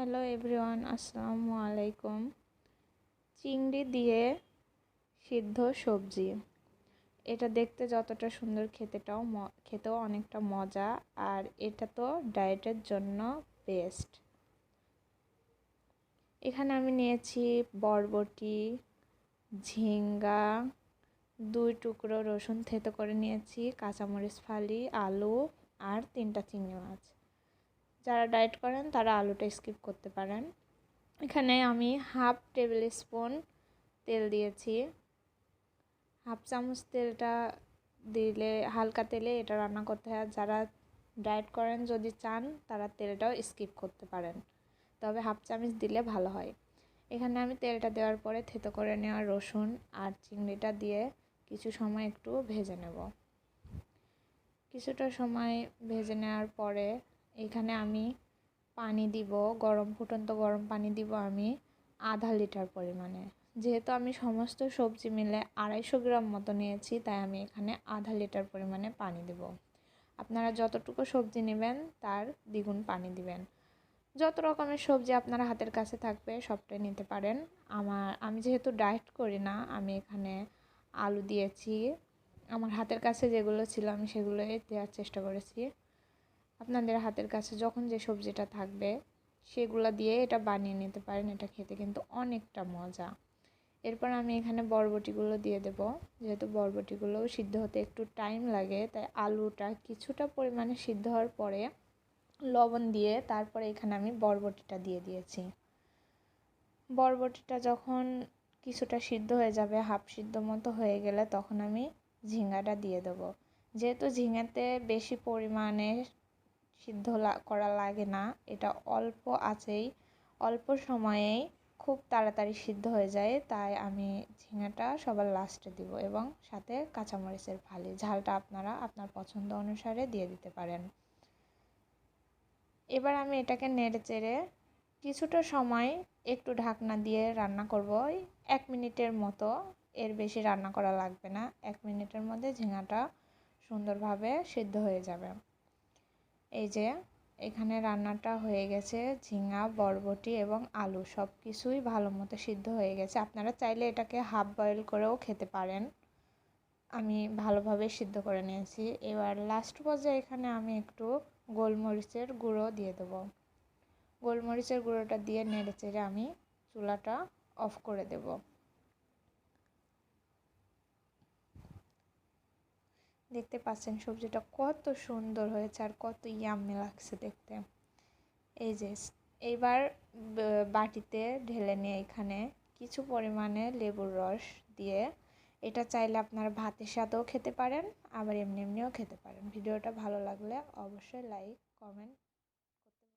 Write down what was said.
Hello everyone, আসসালামু আলাইকুম। চিংড়ি দিয়ে সিদ্ধ সবজি, এটা দেখতে যতটা সুন্দর খেতেও অনেকটা মজা, আর এটা তো ডায়েটের জন্য বেস্ট। এখানে আমি নিয়েছি বরবটি, ঝিঙ্গা, 2 টুকরো রসুন থেতো করে নিয়েছি, কাঁচামরিচ ফালি, আলু আর 3টা চিংড়ি মাছ। যারা ডায়েট করেন তারা আলুটা স্কিপ করতে পারেন। এখানে আমি হাফ টেবিল স্পুন তেল দিয়েছি। হাফ চামচ তেলটা দিলে, হালকা তেলে এটা রান্না করতে হয়। যারা ডায়েট করেন যদি চান তারা তেলটাও স্কিপ করতে পারেন, তবে হাফ চামচ দিলে ভালো হয়। এখানে আমি তেলটা দেওয়ার পরে থেতো করে নেওয়া রসুন আর চিংড়িটা দিয়ে কিছু সময় একটু ভেজে নেব। কিছুটা সময় ভেজে নেওয়ার পরে এখানে আমি পানি দিব, ফুটন্ত গরম পানি দিব আমি 1/2 লিটার পরিমাণে। যেহেতু আমি সমস্ত সবজি মিলে 250 গ্রাম মতো নিয়েছি, তাই আমি এখানে 1/2 লিটার পরিমাণে পানি দেব। আপনারা যতটুকু সবজি নেবেন তার দ্বিগুণ পানি দিবেন। যত রকমের সবজি আপনারা হাতের কাছে থাকবে সবটাই নিতে পারেন। আমি যেহেতু ডায়েট করি না, আমি এখানে আলু দিয়েছি। আমার হাতের কাছে যেগুলো ছিল আমি সেগুলোই দেওয়ার চেষ্টা করেছি। আপনাদের হাতের কাছে যখন যে সবজিটা থাকবে সেগুলো দিয়ে এটা বানিয়ে নিতে পারেন। এটা খেতে কিন্তু অনেকটা মজা। এরপর আমি এখানে বরবটিগুলো দিয়ে দেব। যেহেতু বরবটিগুলো সিদ্ধ হতে একটু টাইম লাগে, তাই আলুটা কিছুটা পরিমাণে সিদ্ধ হওয়ার পরে লবণ দিয়ে তারপরে এখানে আমি বরবটিটা দিয়ে দিয়েছি। বরবটিটা যখন কিছুটা সিদ্ধ হয়ে যাবে, হাফ সিদ্ধ মতো হয়ে গেলে তখন আমি ঝিঙ্গাটা দিয়ে দেবো। যেহেতু ঝিঙ্গাতে বেশি পরিমাণে সিদ্ধ করা লাগে না, এটা অল্প আঁচেই অল্প সময়েই খুব তাড়াতাড়ি সিদ্ধ হয়ে যায়, তাই আমি ঝিঙাটা সবার লাস্টে দিব এবং সাথে কাঁচামরিচের ফালি। ঝালটা আপনারা আপনার পছন্দ অনুসারে দিয়ে দিতে পারেন। এবার আমি এটাকে নেড়ে চেড়ে কিছুটা সময় একটু ঢাকনা দিয়ে রান্না করব, 1 মিনিটের মতো। এর বেশি রান্না করা লাগবে না, 1 মিনিটের মধ্যে ঝিঙাটা সুন্দরভাবে সিদ্ধ হয়ে যাবে। এই যে এখানে রান্নাটা হয়ে গেছে। ঝিঙা, বরবটি এবং আলু সব কিছুই ভালো মতো সিদ্ধ হয়ে গেছে। আপনারা চাইলে এটাকে হাফ বয়েল করেও খেতে পারেন। আমি ভালোভাবে সিদ্ধ করে নিয়েছি। এবার লাস্ট পর্যায়ে এখানে আমি একটু গোলমরিচের গুঁড়ো দিয়ে দেবো। গোলমরিচের গুঁড়োটা দিয়ে নেড়ে চেড়ে আমি চুলাটা অফ করে দেব। দেখতে পাচ্ছেন সবজিটা কত সুন্দর হয়েছে আর কত ইয়াম্মি লাগছে দেখতে। এই যে এইবার বাটিতে ঢেলে নিয়ে এখানে কিছু পরিমাণে লেবুর রস দিয়ে, এটা চাইলে আপনারা ভাতের সাথেও খেতে পারেন, আবার এমনিও খেতে পারেন। ভিডিওটা ভালো লাগলে অবশ্যই লাইক, কমেন্ট